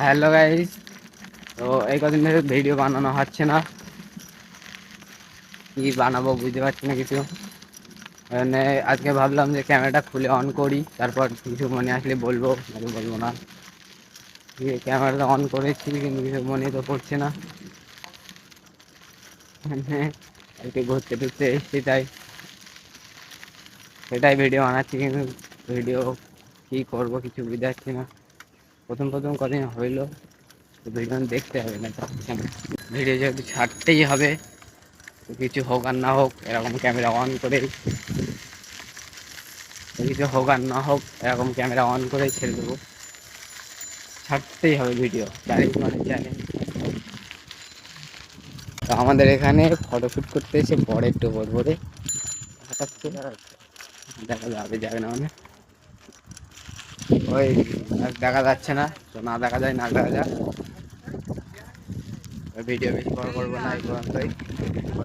Hello guys. তো এই কদিন ধরে ভিডিও বানানো হচ্ছে না, কি বানাবো বুঝতে পারছি না কিছু। মানে আজকে ভাবলাম যে ক্যামেরাটা খুলে অন করি, তারপর কিছু মনে আসলে বলবো, নাহলে বলবো না। ক্যামেরাটা অন করেছি কিন্তু কিছু মনে তো পড়ছে না। আজকে ঘুরতে টুরতে এসছি, তাই সেটাই ভিডিও বানাচ্ছি, কিন্তু ভিডিও কি করবো কিছু বুঝতে পারছি না। প্রথম প্রথম কদিন হইলো, তো ভিডিও দেখতে হবে না, ভিডিও যেহেতু ছাড়তেই হবে, তো কিছু হোক আর না হোক এরকম ক্যামেরা অন করে, কিছু হোক আর না হোক এরকম ক্যামেরা অন করেই ছেড়ে দেবো। ছাড়তেই হবে ভিডিও, চ্যালেঞ্জ মানে চ্যালেঞ্জ। তো আমাদের এখানে ফটোশ্যুট করতে এসে বড় একটু বড় হঠাৎ করে দেখা যাবে না, মানে ওই দেখা যাচ্ছে না, তো না দেখা যায় না দেখা যাক। ভিডিও বেশি বড় করবো না, এই পর্যন্তই।